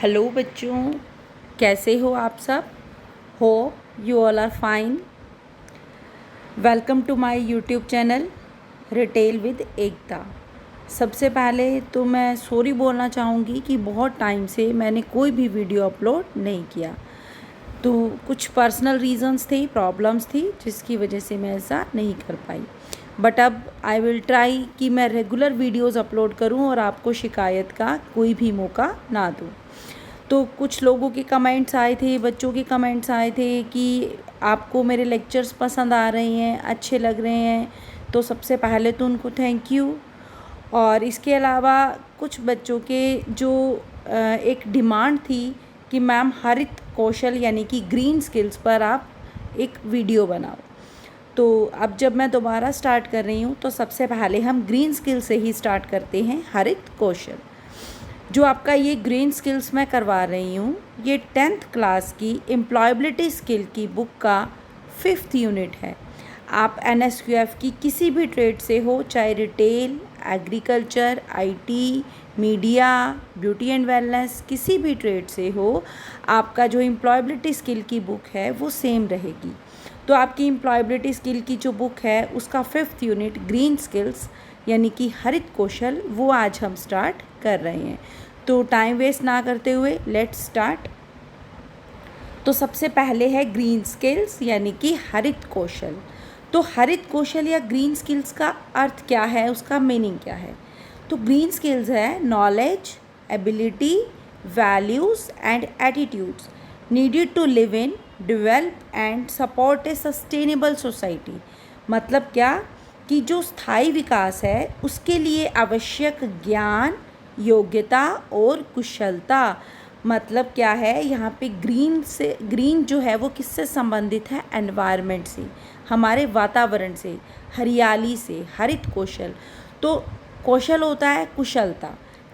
Hello बच्चों, कैसे हो आप सब? Hope you all are fine. Welcome to my YouTube channel retail with Ekta. सबसे पहले तो मैं सॉरी बोलना चाहूँगी कि बहुत टाइम से मैंने कोई भी वीडियो अपलोड नहीं किया। तो कुछ पर्सनल रीज़न्स थे, प्रॉब्लम्स थी, जिसकी वजह से मैं ऐसा नहीं कर पाई। बट अब आई विल ट्राई कि मैं रेगुलर वीडियोस अपलोड करूं और आपको शिकायत का कोई भी मौका ना दूं। तो कुछ लोगों के कमेंट्स आए थे, बच्चों के कमेंट्स आए थे कि आपको मेरे लेक्चर्स पसंद आ रहे हैं, अच्छे लग रहे हैं। तो सबसे पहले तो उनको थैंक यू। और इसके अलावा कुछ बच्चों के जो एक डिमांड थी कि मैम हरित कौशल यानी कि ग्रीन स्किल्स पर आप एक वीडियो बनाओ। तो अब जब मैं दोबारा स्टार्ट कर रही हूँ तो सबसे पहले हम ग्रीन स्किल से ही स्टार्ट करते हैं। हरित कौशल जो आपका ये ग्रीन स्किल्स मैं करवा रही हूँ, ये 10th क्लास की एम्प्लॉयबिलिटी स्किल की बुक का 5th यूनिट है। आप NSQF की किसी भी ट्रेड से हो, चाहे retail, agriculture, IT, media, beauty and wellness, किसी भी ट्रेड से हो, आपका जो एम्प्लॉयबिलिटी स्किल की बुक है वो सेम रहेगी। तो आपकी एम्प्लॉयबिलिटी स्किल की जो बुक है उसका 5th यूनिट ग्रीन स्किल्स यानी कि हरित कौशल, वो आज हम स्टार्ट कर रहे हैं। तो टाइम वेस्ट ना करते हुए लेट्स स्टार्ट। तो सबसे पहले है ग्रीन स्किल्स यानी कि हरित कौशल। तो हरित कौशल या ग्रीन स्किल्स का अर्थ क्या है, उसका मीनिंग क्या है? तो ग्रीन स्किल्स है knowledge, ability, values and attitudes needed to live in, develop and support a sustainable society. मतलब क्या कि जो स्थायी विकास है उसके लिए आवश्यक ज्ञान, योग्यता और कुशलता। मतलब क्या है, यहाँ पे ग्रीन जो है वो किससे संबंधित है? एनवायरनमेंट से, हमारे वातावरण से, हरियाली से। हरित कौशल तो कौशल होता है कुशलता,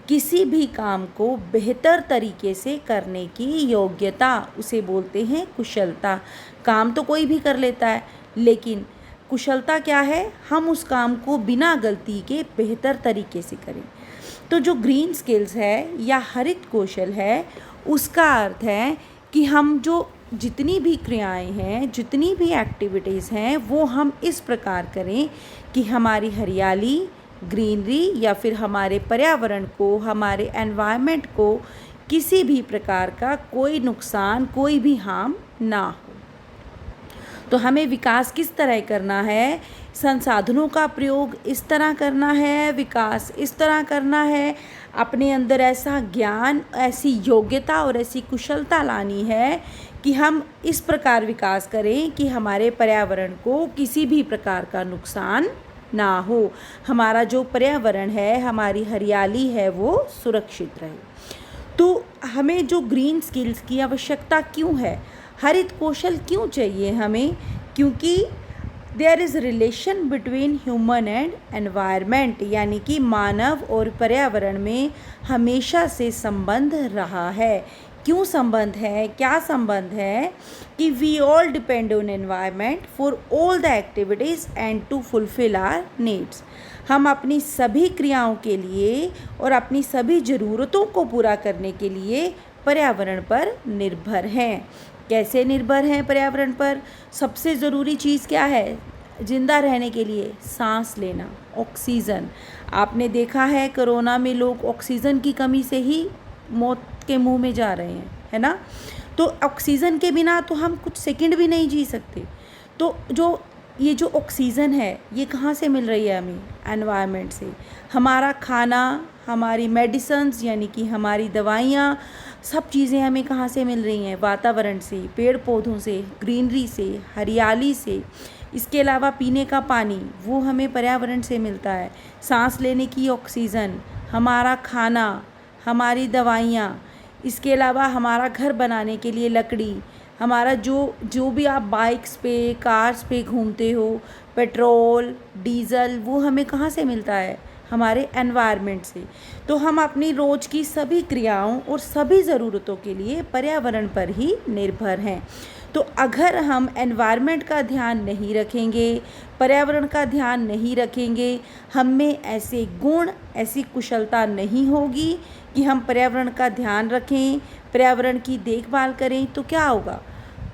किसी भी काम को बेहतर तरीके से करने की योग्यता, उसे बोलते हैं कुशलता। काम तो कोई भी कर लेता है, लेकिन कुशलता क्या है? हम उस काम को बिना गलती के बेहतर तरीके से करें। तो जो ग्रीन स्किल्स है या हरित कौशल है, उसका अर्थ है कि हम जो जितनी भी क्रियाएं हैं, जितनी भी एक्टिविटीज़ हैं, वो हम इस प्रकार करें कि हमारी हरियाली, ग्रीनरी या फिर हमारे पर्यावरण को, हमारे एनवायरनमेंट को किसी भी प्रकार का कोई नुकसान, कोई भी हार्म ना हो। तो हमें विकास किस तरह करना है? संसाधनों का प्रयोग इस तरह करना है, विकास इस तरह करना है, अपने अंदर ऐसा ज्ञान, ऐसी योग्यता और ऐसी कुशलता लानी है कि हम इस प्रकार विकास करें कि हमारे पर्यावरण को किसी भी प्रकार का नुकसान ना हो, हमारा जो पर्यावरण है, हमारी हरियाली है, वो सुरक्षित रहे। तो हमें जो ग्रीन स्किल्स की आवश्यकता क्यों है, हरित कौशल क्यों चाहिए हमें? क्योंकि there is relation between human and environment, यानी कि मानव और पर्यावरण में हमेशा से संबंध रहा है। क्यों संबंध है, क्या संबंध है? कि we all depend on environment for all the activities and to fulfil our needs. हम अपनी सभी क्रियाओं के लिए और अपनी सभी ज़रूरतों को पूरा करने के लिए पर्यावरण पर निर्भर हैं। कैसे निर्भर हैं पर्यावरण पर? सबसे ज़रूरी चीज़ क्या है ज़िंदा रहने के लिए? सांस लेना, ऑक्सीजन। आपने देखा है कोरोना में लोग ऑक्सीजन की कमी से ही मौत के मुंह में जा रहे हैं, है ना? तो ऑक्सीजन के बिना तो हम कुछ सेकंड भी नहीं जी सकते। तो ये जो ऑक्सीजन है, ये कहाँ से मिल रही है हमें? एनवायरनमेंट से। हमारा खाना, हमारी मेडिसिन्स यानी कि हमारी दवाइयाँ, सब चीज़ें हमें कहाँ से मिल रही हैं? वातावरण से, पेड़ पौधों से, ग्रीनरी से, हरियाली से। इसके अलावा पीने का पानी, वो हमें पर्यावरण से मिलता है। सांस लेने की ऑक्सीजन, हमारा खाना, हमारी दवाइयाँ, इसके अलावा हमारा घर बनाने के लिए लकड़ी, हमारा जो भी आप बाइक्स पे, कार्स पे घूमते हो, पेट्रोल, डीज़ल, वो हमें कहाँ से मिलता है? हमारे एनवायरनमेंट से। तो हम अपनी रोज़ की सभी क्रियाओं और सभी ज़रूरतों के लिए पर्यावरण पर ही निर्भर हैं। तो अगर हम एनवायरनमेंट का ध्यान नहीं रखेंगे, पर्यावरण का ध्यान नहीं रखेंगे, हम में ऐसे गुण, ऐसी कुशलता नहीं होगी कि हम पर्यावरण का ध्यान रखें, पर्यावरण की देखभाल करें, तो क्या होगा?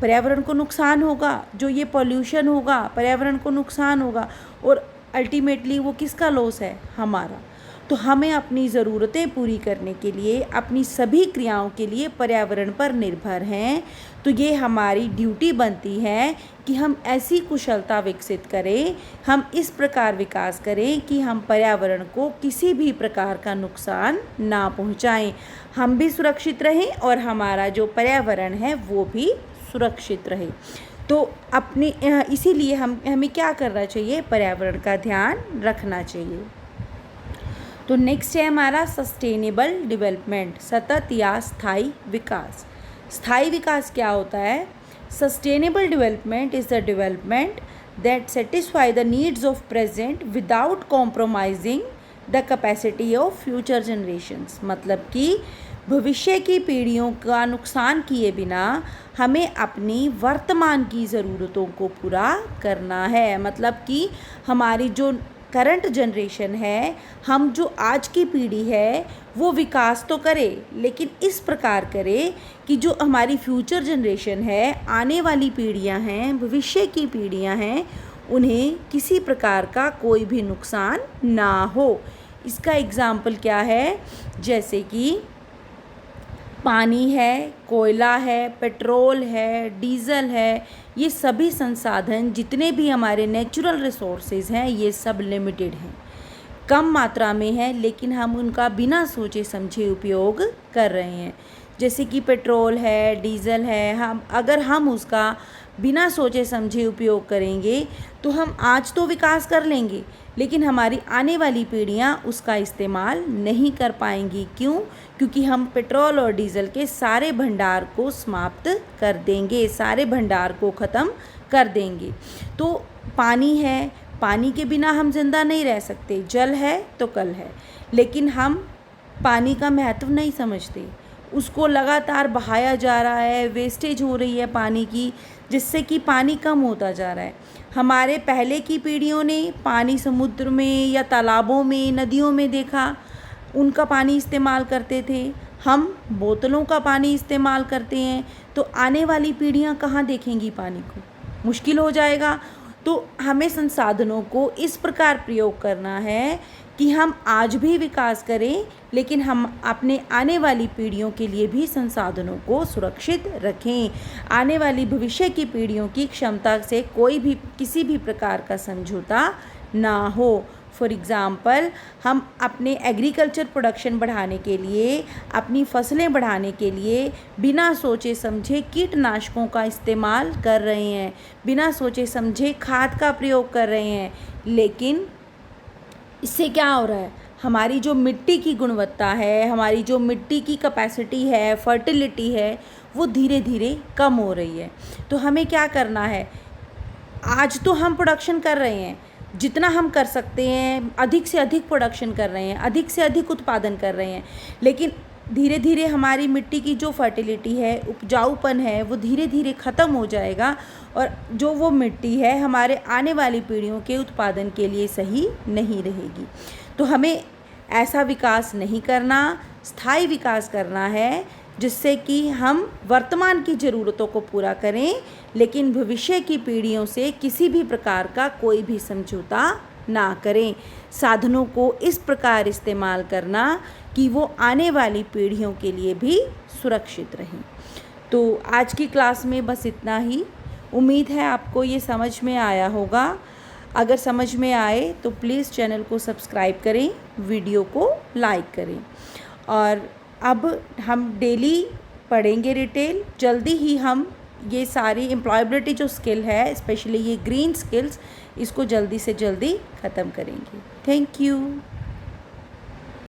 पर्यावरण को नुकसान होगा। जो ये पॉल्यूशन होगा, पर्यावरण को नुकसान होगा और अल्टीमेटली वो किसका लॉस है? हमारा। तो हमें अपनी ज़रूरतें पूरी करने के लिए, अपनी सभी क्रियाओं के लिए पर्यावरण पर निर्भर हैं। तो ये हमारी ड्यूटी बनती है कि हम ऐसी कुशलता विकसित करें, हम इस प्रकार विकास करें कि हम पर्यावरण को किसी भी प्रकार का नुकसान ना पहुंचाएं, हम भी सुरक्षित रहें और हमारा जो पर्यावरण है वो भी सुरक्षित रहे। तो अपने इसीलिए हमें क्या करना चाहिए? पर्यावरण का ध्यान रखना चाहिए। तो नेक्स्ट है हमारा सस्टेनेबल डेवलपमेंट, सतत या स्थायी विकास। स्थायी विकास क्या होता है? Sustainable development is the development that satisfy the needs of present without compromising the capacity of future generations. मतलब कि भविष्य की पीढ़ियों का नुकसान किए बिना हमें अपनी वर्तमान की ज़रूरतों को पूरा करना है। मतलब कि हमारी जो करंट जनरेशन है, हम जो आज की पीढ़ी है वो विकास तो करे, लेकिन इस प्रकार करे कि जो हमारी फ्यूचर जनरेशन है, आने वाली पीढ़ियां हैं, भविष्य की पीढ़ियां हैं, उन्हें किसी प्रकार का कोई भी नुकसान ना हो। इसका एग्जाम्पल क्या है? जैसे कि पानी है, कोयला है, पेट्रोल है, डीज़ल है, ये सभी संसाधन जितने भी हमारे नेचुरल रिसोर्सेज हैं ये सब लिमिटेड हैं, कम मात्रा में है, लेकिन हम उनका बिना सोचे समझे उपयोग कर रहे हैं। जैसे कि पेट्रोल है, डीज़ल है, अगर हम उसका बिना सोचे समझे उपयोग करेंगे तो हम आज तो विकास कर लेंगे, लेकिन हमारी आने वाली पीढ़ियां उसका इस्तेमाल नहीं कर पाएंगी। क्यों? क्योंकि हम पेट्रोल और डीज़ल के सारे भंडार को समाप्त कर देंगे, सारे भंडार को ख़त्म कर देंगे। तो पानी है, पानी के बिना हम जिंदा नहीं रह सकते, जल है तो कल है, लेकिन हम पानी का महत्व नहीं समझते, उसको लगातार बहाया जा रहा है, वेस्टेज हो रही है पानी की, जिससे कि पानी कम होता जा रहा है। हमारे पहले की पीढ़ियों ने पानी समुद्र में या तालाबों में, नदियों में देखा, उनका पानी इस्तेमाल करते थे। हम बोतलों का पानी इस्तेमाल करते हैं, तो आने वाली पीढ़ियां कहाँ देखेंगी पानी को? मुश्किल हो जाएगा। तो हमें संसाधनों को इस प्रकार प्रयोग करना है कि हम आज भी विकास करें, लेकिन हम अपने आने वाली पीढ़ियों के लिए भी संसाधनों को सुरक्षित रखें। आने वाली भविष्य की पीढ़ियों की क्षमता से कोई भी किसी भी प्रकार का समझौता ना हो। फॉर एग्ज़ाम्पल, हम अपने एग्रीकल्चर प्रोडक्शन बढ़ाने के लिए, अपनी फसलें बढ़ाने के लिए बिना सोचे समझे कीटनाशकों का इस्तेमाल कर रहे हैं, बिना सोचे समझे खाद का प्रयोग कर रहे हैं, लेकिन इससे क्या हो रहा है? हमारी जो मिट्टी की गुणवत्ता है, हमारी जो मिट्टी की कैपेसिटी है, फर्टिलिटी है, वो धीरे धीरे कम हो रही है। तो हमें क्या करना है? आज तो हम प्रोडक्शन कर रहे हैं, जितना हम कर सकते हैं अधिक से अधिक प्रोडक्शन कर रहे हैं, अधिक से अधिक उत्पादन कर रहे हैं, लेकिन धीरे धीरे हमारी मिट्टी की जो फर्टिलिटी है, उपजाऊपन है, वो धीरे धीरे ख़त्म हो जाएगा और जो वो मिट्टी है हमारे आने वाली पीढ़ियों के उत्पादन के लिए सही नहीं रहेगी। तो हमें ऐसा विकास नहीं करना, स्थायी विकास करना है, जिससे कि हम वर्तमान की ज़रूरतों को पूरा करें, लेकिन भविष्य की पीढ़ियों से किसी भी प्रकार का कोई भी समझौता ना करें। साधनों को इस प्रकार इस्तेमाल करना कि वो आने वाली पीढ़ियों के लिए भी सुरक्षित रहें। तो आज की क्लास में बस इतना ही। उम्मीद है आपको ये समझ में आया होगा। अगर समझ में आए तो प्लीज़ चैनल को सब्सक्राइब करें, वीडियो को लाइक करें। और अब हम डेली पढ़ेंगे डिटेल। जल्दी ही हम ये सारी एम्प्लॉयबिलिटी जो स्किल है, स्पेशली ये ग्रीन स्किल्स, इसको जल्दी से जल्दी ख़त्म करेंगे। Thank you.